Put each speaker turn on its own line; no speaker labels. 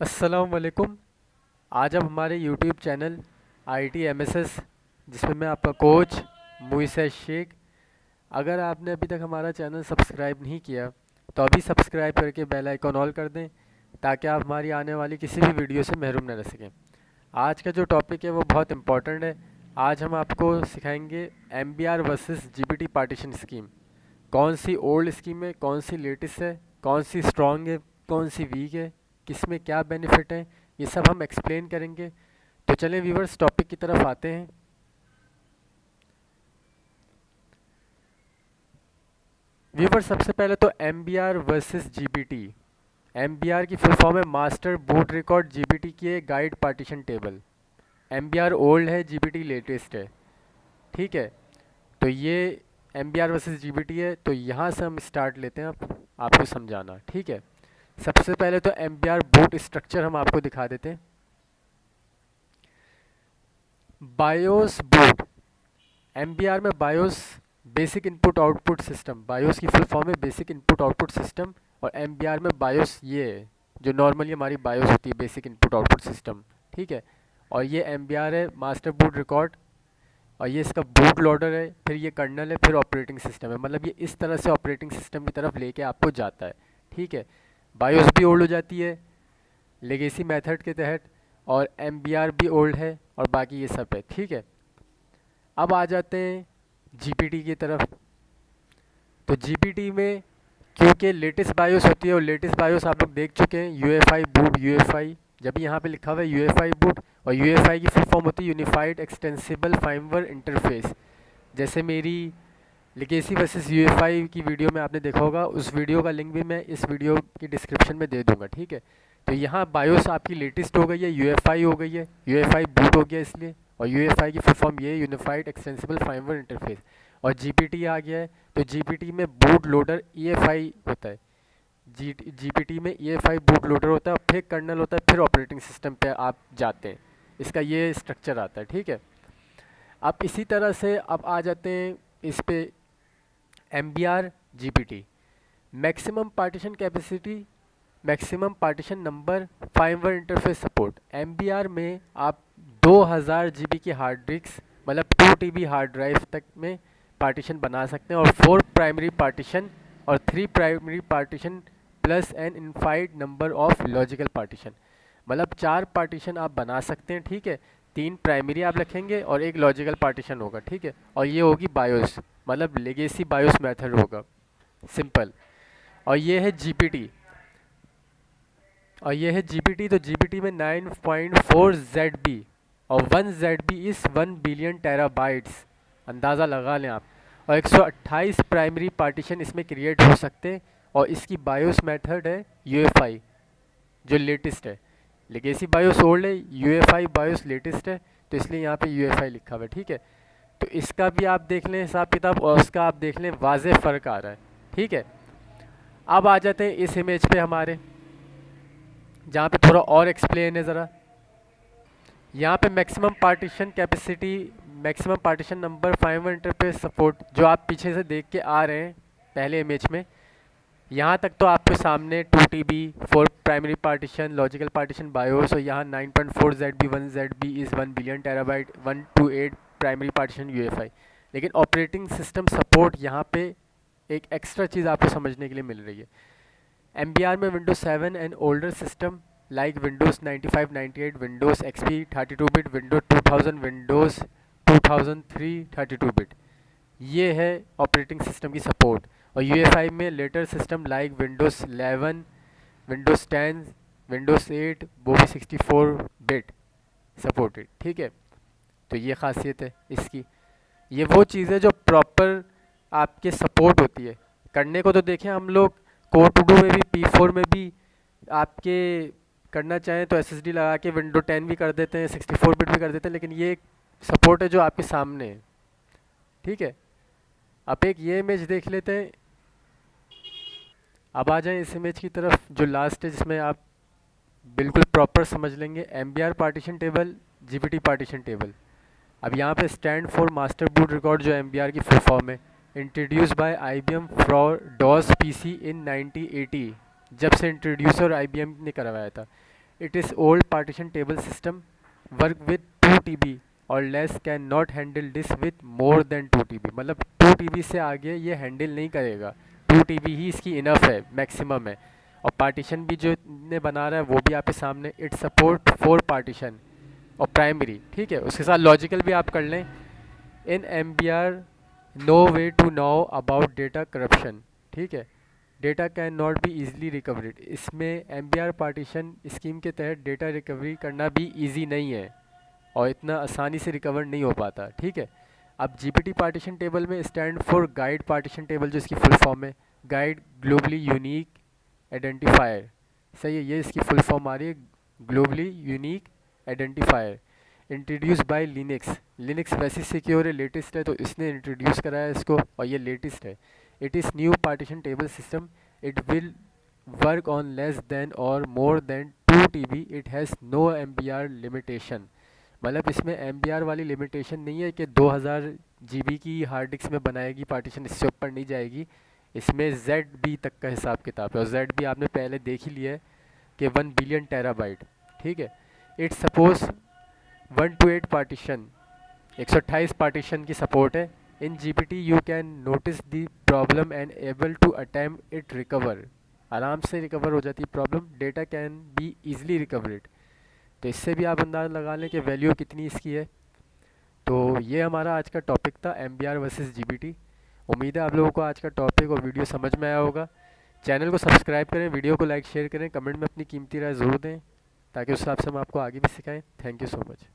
अस्सलाम वालेकुम। आज हम हमारे यूट्यूब चैनल IIT MSS, जिसमें मैं आपका कोच मुइसा शेख। अगर आपने अभी तक हमारा चैनल सब्सक्राइब नहीं किया तो अभी सब्सक्राइब करके बेल आइकॉन ऑल कर दें, ताकि आप हमारी आने वाली किसी भी वीडियो से महरूम न रह सकें। आज का जो टॉपिक है वो बहुत इंपॉर्टेंट है। आज हम आपको सिखाएंगे MBR versus GBT partition scheme. कौन सी ओल्ड स्कीम है, कौन सी लेटेस्ट है, कौन सी स्ट्रॉन्ग है, कौन सी वीक है, किस में क्या बेनिफिट है, ये सब हम एक्सप्लेन करेंगे। तो चलें व्यूवर्स, टॉपिक की तरफ आते हैं। व्यूवर्स, सबसे पहले तो MBR वर्सेस GBT। MBR की फुल फॉर्म है मास्टर बूट रिकॉर्ड, GBT की है guide partition table. MBR old है, GBT लेटेस्ट है। ठीक है, तो ये MBR वर्सेस GBT है। तो यहाँ से हम स्टार्ट लेते हैं आपको समझाना। ठीक है, सबसे पहले तो MBR बूट स्ट्रक्चर हम आपको दिखा देते हैं। बायोस बूट, MBR में BIOS basic input output system, BIOS की फुल फॉर्म है बेसिक इनपुट आउटपुट सिस्टम। और MBR में बायोस ये है जो नॉर्मली हमारी बायोस होती है, बेसिक इनपुट आउटपुट सिस्टम। ठीक है, और ये MBR है मास्टर बूट रिकॉर्ड, और ये इसका बूट लोडर है, फिर ये कर्नल है, फिर ऑपरेटिंग सिस्टम है। मतलब ये इस तरह से ऑपरेटिंग सिस्टम की तरफ लेके आपको जाता है। ठीक है, बायोस भी ओल्ड हो जाती है लेगेसी मेथड के तहत, और MBR भी ओल्ड है, और बाकी ये सब है। ठीक है, अब आ जाते हैं GPT की तरफ। तो GPT में क्योंकि लेटेस्ट बायोस होती है, और लेटेस्ट बायोस आप लोग देख चुके हैं, UEFI बूट, UEFI जब यहाँ पे लिखा हुआ है UEFI बूट, और UEFI की फुल फॉर्म होती है यूनिफाइड एक्सटेंसिबल फाइमवर इंटरफेस। जैसे मेरी लिगेसी वर्सेस UEFI की वीडियो में आपने देखा होगा, उस वीडियो का लिंक भी मैं इस वीडियो की डिस्क्रिप्शन में दे दूंगा। ठीक है, तो यहाँ बायोस आपकी लेटेस्ट हो गई है, UEFI हो गई है, UEFI बूट हो गया इसलिए, और UEFI की फुल फॉर्म ये यूनिफाइड एक्सटेंसिबल फाइमवर इंटरफेस। और GPT आ गया है, तो GPT में बूट लोडर EFI होता है। GPT में EFI बूट लोडर होता है, और फिर कर्नल होता है, फिर ऑपरेटिंग सिस्टम पे आप जाते हैं। इसका ये स्ट्रक्चर आता है। ठीक है, अब इसी तरह से अब आ जाते हैं इस पे MBR GPT। Maximum partition capacity, maximum partition number, firmware interface support. MBR में आप 2000 GB की हार्ड डिस्क, मतलब 2 TB हार्ड ड्राइव तक में पार्टीशन बना सकते हैं, और 4 प्राइमरी पार्टीशन और 3 primary partition plus an infinite number of logical partition. मतलब 4 पार्टीशन आप बना सकते हैं। ठीक है, 3 प्राइमरी आप रखेंगे और एक लॉजिकल पार्टीशन होगा। ठीक है, और ये होगी बायोस, मतलब लेगेसी बायोस मेथड होगा, सिंपल। और ये है GPT, और ये है GPT। तो GPT में 9.4 ZB, और 1 ZB इज़ 1 बिलियन टेराबाइट्स, अंदाज़ा लगा लें आप। और 128 प्राइमरी पार्टीशन इसमें क्रिएट हो सकते हैं, और इसकी बायोस मेथड है UEFI जो लेटेस्ट है। लेगेसी बायोस ओल्ड है, UEFI बायोस लेटेस्ट है, तो इसलिए यहाँ पे UEFI लिखा हुआ है। ठीक है, तो इसका भी आप देख लें हिसाब किताब, और उसका आप देख लें, वाज़ेह फ़र्क आ रहा है। ठीक है, अब आ जाते हैं इस इमेज पे हमारे, जहाँ पे थोड़ा और एक्सप्लेन है ज़रा। यहाँ पे maximum partition capacity, maximum partition number, firmware interface support, जो आप पीछे से देख के आ रहे हैं पहले इमेज में, यहाँ तक तो आपके सामने 2 TB, 4 primary partition, logical partition, BIOS, और यहाँ 9.4 ZB, 1 ZB is 1 billion terabyte, 1 to 8 primary partition UEFI। लेकिन ऑपरेटिंग सिस्टम सपोर्ट यहाँ पे एक एक्स्ट्रा चीज़ आपको समझने के लिए मिल रही है। MBR में Windows 7 and older system like Windows 95, 98, Windows XP 32 bit, Windows 2000, Windows 2003 32 bit, ये है ऑपरेटिंग सिस्टम की सपोर्ट। और UEFI में later system like Windows 11, Windows 10, Windows 8, वो भी 64 बिट सपोर्टेड। ठीक है, तो ये खासियत है इसकी। ये वो चीज़ है जो प्रॉपर आपके सपोर्ट होती है करने को। तो देखें हम लोग कोर टू डू में भी, P4 में भी आपके करना चाहें तो SSD लगा के Windows 10 भी कर देते हैं, 64 बिट भी कर देते हैं, लेकिन ये एक सपोर्ट है जो आपके सामने है। ठीक है, अब एक ये इमेज देख लेते हैं। अब आ जाएं इस इमेज की तरफ जो लास्ट है, जिसमें आप बिल्कुल प्रॉपर समझ लेंगे MBR partition table, GPT partition table. अब यहाँ पे stand for master boot record, जो MBR की फुल फॉर्म है, introduce by IBM for DOS PC इन 1980, जब से इंट्रोड्यूसर IBM ने करवाया था। It is old partition table system work with 2 TB और less can not handle this with more than 2 TB, मतलब 2 TB से आगे ये हैंडल नहीं करेगा, 2 TB ही इसकी इनफ है, मैक्सिमम है। और पार्टीशन भी जो ने बना रहा है वो भी आपके सामने, इट सपोर्ट 4 पार्टीशन और प्राइमरी, ठीक है। उसके साथ लॉजिकल भी आप कर लें। In MBR no way to know about data corruption, ठीक है। Data can not be easily recovered, इसमें MBR पार्टीशन स्कीम के तहत डेटा रिकवरी करना भी ईजी नहीं है और इतना आसानी से रिकवर नहीं हो पाता, ठीक है। अब GPT पार्टीशन टेबल में stand for guide partition table, जो इसकी फुल फॉर्म है, गाइड ग्लोबली यूनिक आइडेंटिफायर, सही है, ये इसकी फुल फॉर्म आ रही है, globally unique identifier, introduce by Linux. Linux वैसे सिक्योर है, लेटेस्ट है, तो इसने इंट्रोड्यूस कराया इसको और ये लेटेस्ट है। It is new partition table system, it will work on less than और more than 2 TB, it has no MBR limitation, मतलब इसमें MBR वाली लिमिटेशन नहीं है कि 2000 GB की हार्ड डिस्क में बनाएगी पार्टीशन, इससे ऊपर नहीं जाएगी। इसमें ZB तक का हिसाब किताब है और ZB आपने पहले देख ही लिया है कि 1 बिलियन टेराबाइट, ठीक है। It suppose 1 to 8 partition, 128 partition की सपोर्ट है। In GPT you can notice the problem and able to attempt it recover, आराम से रिकवर हो जाती है problem, data can be easily recovered. तो इससे भी आप अंदाज़ लगा लें कि वैल्यू कितनी इसकी है। तो ये हमारा आज का टॉपिक था, MBR वर्सेस GPT। उम्मीद है आप लोगों को आज का टॉपिक और वीडियो समझ में आया होगा। चैनल को सब्सक्राइब करें, वीडियो को लाइक शेयर करें, कमेंट में अपनी कीमती राय ज़रूर दें ताकि उस हिसाब से हम आपको आगे भी सिखाएं। Thank you so much.